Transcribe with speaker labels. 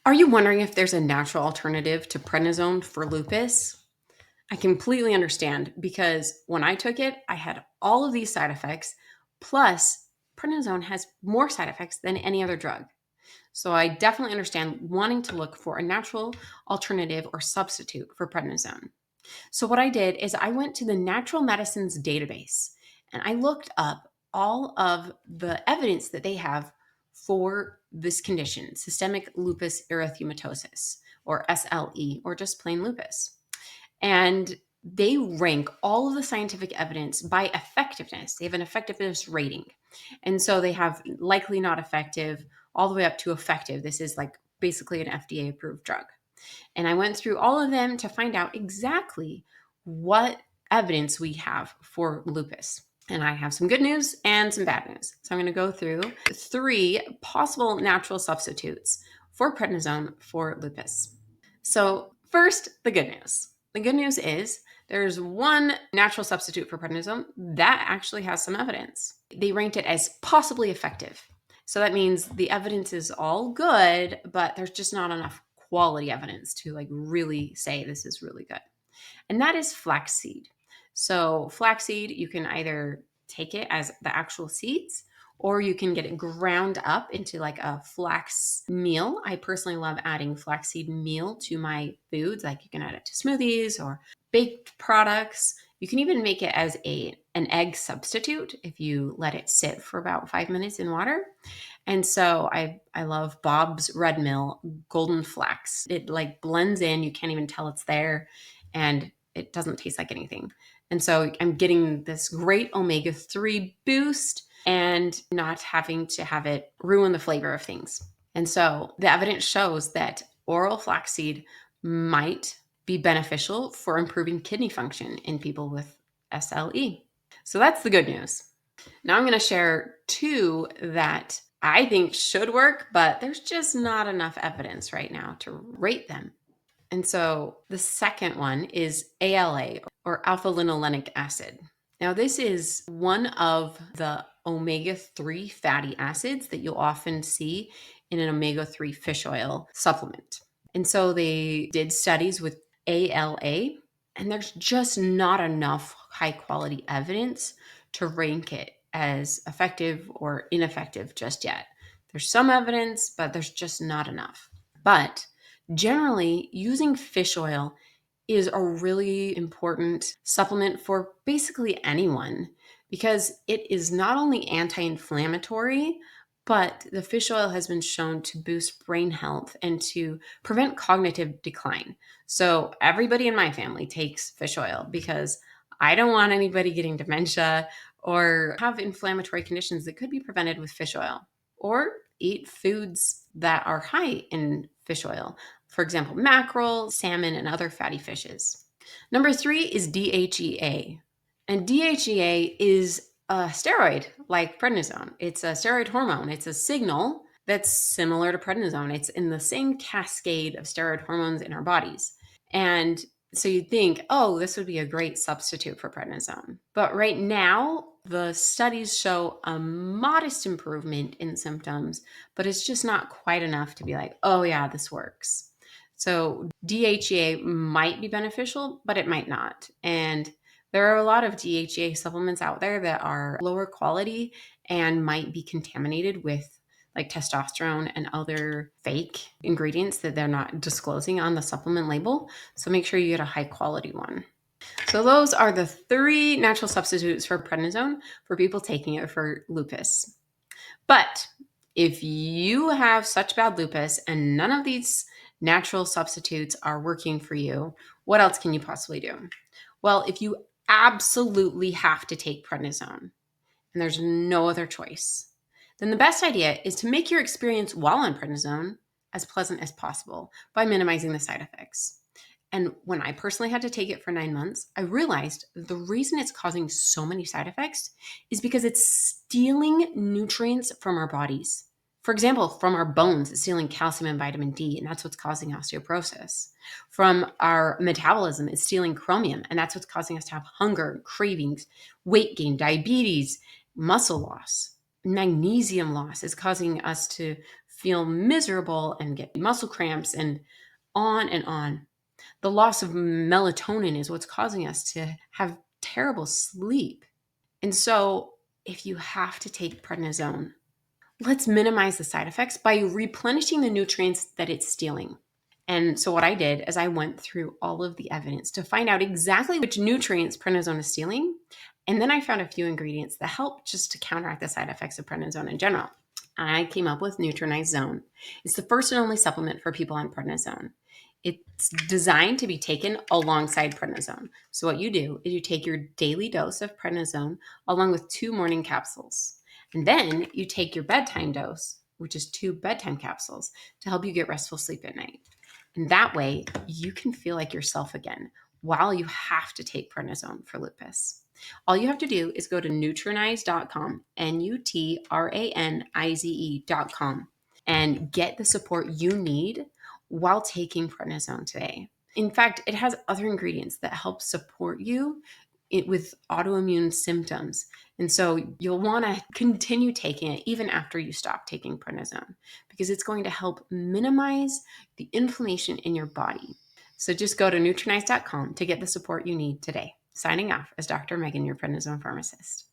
Speaker 1: Are you wondering if there's a natural alternative to prednisone for lupus? I completely understand because when I took it, I had all of these side effects. Plus, prednisone has more side effects than any other drug. So I definitely understand wanting to look for a natural alternative or substitute for prednisone. So what I did is I went to the Natural Medicines database and I looked up all of the evidence that they have for this condition, systemic lupus erythematosus, or SLE, or just plain lupus. And they rank all of the scientific evidence by effectiveness. They have an effectiveness rating. And so they have likely not effective all the way up to effective. This is like basically an FDA approved drug. And I went through all of them to find out exactly what evidence we have for lupus. And I have some good news and some bad news. So I'm going to go through 3 possible natural substitutes for prednisone for lupus. So first, the good news. The good news is there's one natural substitute for prednisone that actually has some evidence. They ranked it as possibly effective. So that means the evidence is all good, but there's just not enough quality evidence to like really say this is really good. And that is flaxseed. So flaxseed, you can either take it as the actual seeds or you can get it ground up into like a flax meal. I personally love adding flaxseed meal to my foods. Like you can add it to smoothies or baked products. You can even make it as an egg substitute if you let it sit for about 5 minutes in water. And so I love Bob's Red Mill Golden Flax. It like blends in, you can't even tell it's there, and it doesn't taste like anything. And so I'm getting this great omega-3 boost and not having to have it ruin the flavor of things. And so the evidence shows that oral flaxseed might be beneficial for improving kidney function in people with SLE. So that's the good news. Now I'm going to share 2 that I think should work, but there's just not enough evidence right now to rate them. And so the second one is ALA, or alpha linolenic acid. Now, this is one of the omega-3 fatty acids that you'll often see in an omega-3 fish oil supplement. And so they did studies with ALA, and there's just not enough high quality evidence to rank it as effective or ineffective just yet. There's some evidence, but there's just not enough. But generally, using fish oil is a really important supplement for basically anyone because it is not only anti-inflammatory, but the fish oil has been shown to boost brain health and to prevent cognitive decline. So everybody in my family takes fish oil because I don't want anybody getting dementia or have inflammatory conditions that could be prevented with fish oil, or eat foods that are high in fish oil. For example, mackerel, salmon, and other fatty fishes. Number 3 is DHEA. And DHEA is a steroid like prednisone. It's a steroid hormone. It's a signal that's similar to prednisone. It's in the same cascade of steroid hormones in our bodies. And so you'd think, oh, this would be a great substitute for prednisone. But right now, the studies show a modest improvement in symptoms, but it's just not quite enough to be like, oh yeah, this works. So DHEA might be beneficial, but it might not. And there are a lot of DHEA supplements out there that are lower quality and might be contaminated with like testosterone and other fake ingredients that they're not disclosing on the supplement label. So make sure you get a high quality one. So those are the 3 natural substitutes for prednisone for people taking it for lupus. But if you have such bad lupus and none of these natural substitutes are working for you, what else can you possibly do? Well, if you absolutely have to take prednisone and there's no other choice, then the best idea is to make your experience while on prednisone as pleasant as possible by minimizing the side effects. And when I personally had to take it for 9 months, I realized the reason it's causing so many side effects is because it's stealing nutrients from our bodies. For example, from our bones, it's stealing calcium and vitamin D, and that's what's causing osteoporosis. From our metabolism, it's stealing chromium, and that's what's causing us to have hunger, cravings, weight gain, diabetes, muscle loss. Magnesium loss is causing us to feel miserable and get muscle cramps and on and on. The loss of melatonin is what's causing us to have terrible sleep. And so, if you have to take prednisone, let's minimize the side effects by replenishing the nutrients that it's stealing. And so, what I did is I went through all of the evidence to find out exactly which nutrients prednisone is stealing. And then I found a few ingredients that help just to counteract the side effects of prednisone in general. I came up with Nutrinized Zone. It's the first and only supplement for people on prednisone. It's designed to be taken alongside prednisone. So what you do is you take your daily dose of prednisone along with 2 morning capsules. And then you take your bedtime dose, which is 2 bedtime capsules, to help you get restful sleep at night. And that way you can feel like yourself again while you have to take prednisone for lupus. All you have to do is go to nutranize.com, nutranize.com, and get the support you need while taking prednisone today. In fact, it has other ingredients that help support you with autoimmune symptoms. And so you'll want to continue taking it even after you stop taking prednisone, because it's going to help minimize the inflammation in your body. So just go to nutranize.com to get the support you need today. Signing off as Dr. Megan, your prednisone pharmacist.